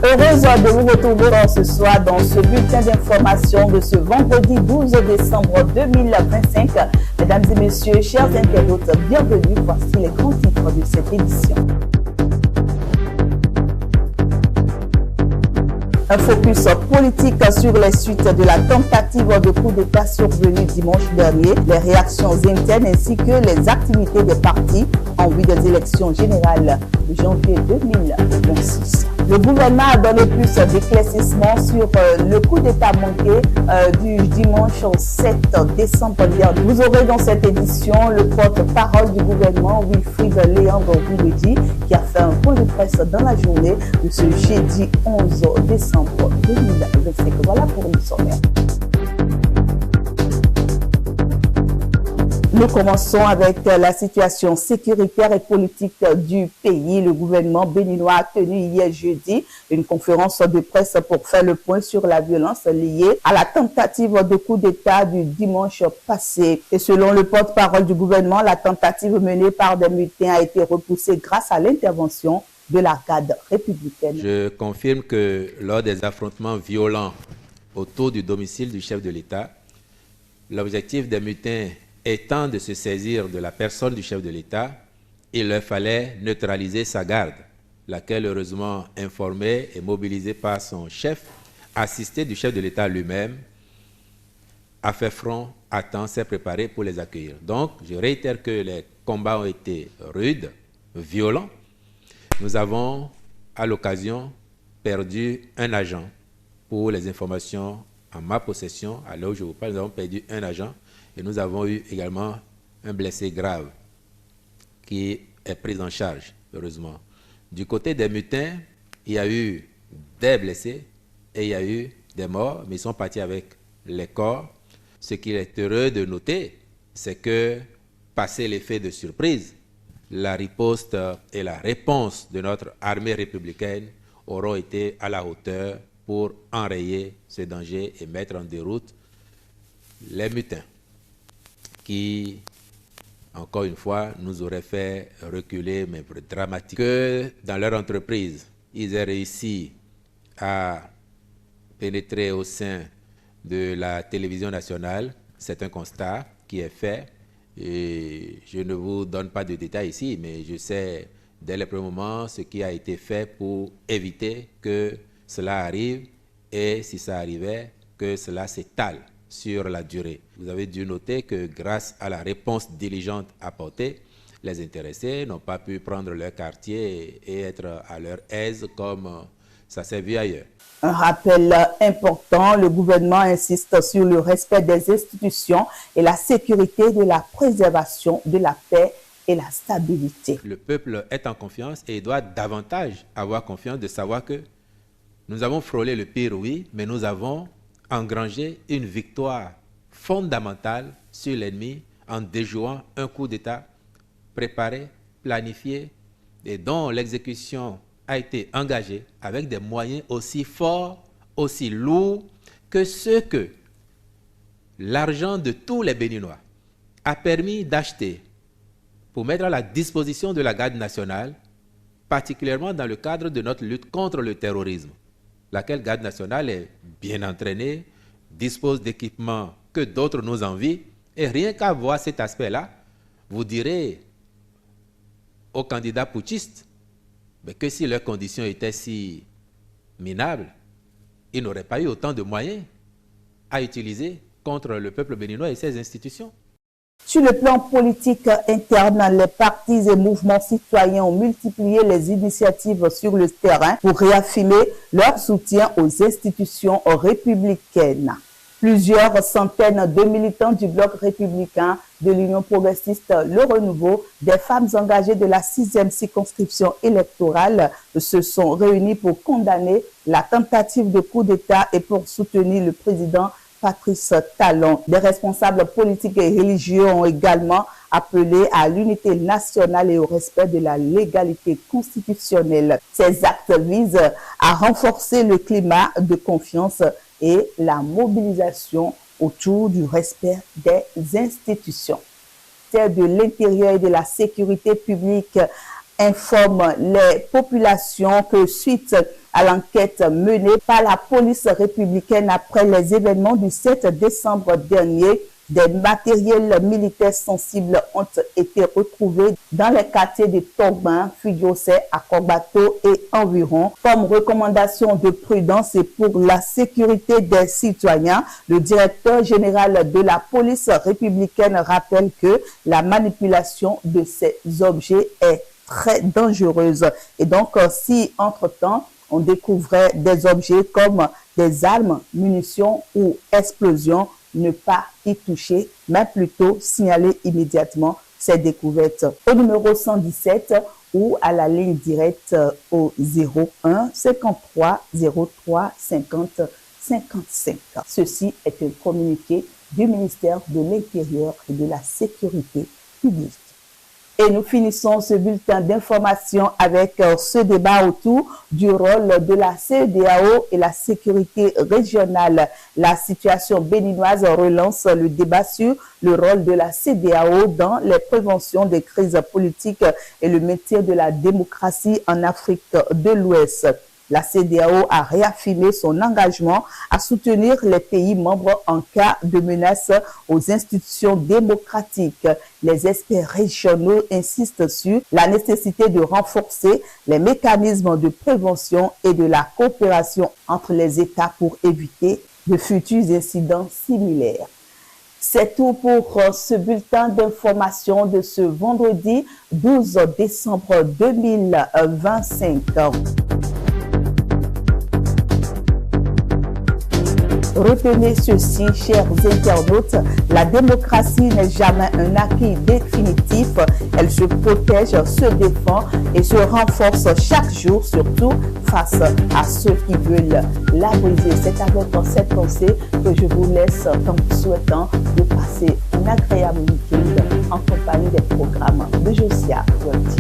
Heureuse de vous retrouver ce soir dans ce bulletin d'information de ce vendredi 12 décembre 2025. Mesdames et messieurs, chers internautes, bienvenue. Voici les grands titres de cette édition. Un focus politique sur les suites de la tentative de coup d'État survenue dimanche dernier, les réactions internes ainsi que les activités des partis en vue des élections générales de janvier 2026. Le gouvernement a donné plus d'éclaircissements sur le coup d'État manqué du dimanche 7 décembre dernier. Vous aurez dans cette édition le porte-parole du gouvernement, Wilfried Léandre Wiledi, qui a fait un point de presse dans la journée de ce jeudi 11 décembre 2025. Voilà pour le sommaire. Nous commençons avec la situation sécuritaire et politique du pays. Le gouvernement béninois a tenu hier jeudi une conférence de presse pour faire le point sur la violence liée à la tentative de coup d'État du dimanche passé. Et selon le porte-parole du gouvernement, la tentative menée par des mutins a été repoussée grâce à l'intervention de la garde républicaine. Je confirme que lors des affrontements violents autour du domicile du chef de l'État, l'objectif des mutins étant de se saisir de la personne du chef de l'État, il leur fallait neutraliser sa garde, laquelle, heureusement informée et mobilisée par son chef, assisté du chef de l'État lui-même, a fait front à temps, s'est préparé pour les accueillir. Donc, je réitère que les combats ont été rudes, violents. Nous avons, à l'occasion, perdu un agent. Pour les informations en ma possession, à l'heure où je vous parle, nous avons perdu un agent. Et nous avons eu également un blessé grave qui est pris en charge, heureusement. Du côté des mutins, il y a eu des blessés et il y a eu des morts, mais ils sont partis avec les corps. Ce qu'il est heureux de noter, c'est que, passé l'effet de surprise, la riposte et la réponse de notre armée républicaine auront été à la hauteur pour enrayer ce danger et mettre en déroute les mutins qui, encore une fois, nous auraient fait reculer, mais dramatique. Que dans leur entreprise, ils aient réussi à pénétrer au sein de la télévision nationale, c'est un constat qui est fait. Et je ne vous donne pas de détails ici, mais je sais dès le premier moment ce qui a été fait pour éviter que cela arrive et, si ça arrivait, que cela s'étale sur la durée. Vous avez dû noter que grâce à la réponse diligente apportée, les intéressés n'ont pas pu prendre leur quartier et être à leur aise comme ça s'est vu ailleurs. Un rappel important, le gouvernement insiste sur le respect des institutions et la sécurité de la préservation de la paix et la stabilité. Le peuple est en confiance et il doit davantage avoir confiance de savoir que nous avons frôlé le pire, oui, mais nous avons engranger une victoire fondamentale sur l'ennemi en déjouant un coup d'État préparé, planifié et dont l'exécution a été engagée avec des moyens aussi forts, aussi lourds que ceux que l'argent de tous les Béninois a permis d'acheter pour mettre à la disposition de la garde nationale, particulièrement dans le cadre de notre lutte contre le terrorisme. Laquelle garde nationale est bien entraînée, dispose d'équipements que d'autres nous envient, et rien qu'à voir cet aspect-là, vous direz aux candidats putschistes que si leurs conditions étaient si minables, ils n'auraient pas eu autant de moyens à utiliser contre le peuple béninois et ses institutions. Sur le plan politique interne, les partis et mouvements citoyens ont multiplié les initiatives sur le terrain pour réaffirmer leur soutien aux institutions républicaines. Plusieurs centaines de militants du bloc républicain de l'Union progressiste Le Renouveau, des femmes engagées de la 6e circonscription électorale, se sont réunis pour condamner la tentative de coup d'État et pour soutenir le président Patrice Talon. Des responsables politiques et religieux ont également appelé à l'unité nationale et au respect de la légalité constitutionnelle. Ces actes visent à renforcer le climat de confiance et la mobilisation autour du respect des institutions. Le ministère de l'Intérieur et de la Sécurité publique informe les populations que suite à l'enquête menée par la police républicaine après les événements du 7 décembre dernier. Des matériels militaires sensibles ont été retrouvés dans les quartiers de Togbin, Fuyose, Akobato et environ. Comme recommandation de prudence et pour la sécurité des citoyens, le directeur général de la police républicaine rappelle que la manipulation de ces objets est très dangereuse. Et donc, si entre-temps, on découvrait des objets comme des armes, munitions ou explosions, ne pas y toucher, mais plutôt signaler immédiatement ces découvertes au numéro 117 ou à la ligne directe au 01 53 03 50 55. Ceci est un communiqué du ministère de l'Intérieur et de la Sécurité publique. Et nous finissons ce bulletin d'information avec ce débat autour du rôle de la CEDEAO et la sécurité régionale. La situation béninoise relance le débat sur le rôle de la CEDEAO dans les préventions des crises politiques et le maintien de la démocratie en Afrique de l'Ouest. La CEDEAO a réaffirmé son engagement à soutenir les pays membres en cas de menace aux institutions démocratiques. Les experts régionaux insistent sur la nécessité de renforcer les mécanismes de prévention et de la coopération entre les États pour éviter de futurs incidents similaires. C'est tout pour ce bulletin d'information de ce vendredi 12 décembre 2025. Retenez ceci, chers internautes, la démocratie n'est jamais un acquis définitif. Elle se protège, se défend et se renforce chaque jour, surtout face à ceux qui veulent la briser. C'est avec cette pensée que je vous laisse en vous souhaitant de passer un agréable week-end en compagnie des programmes de Josia World.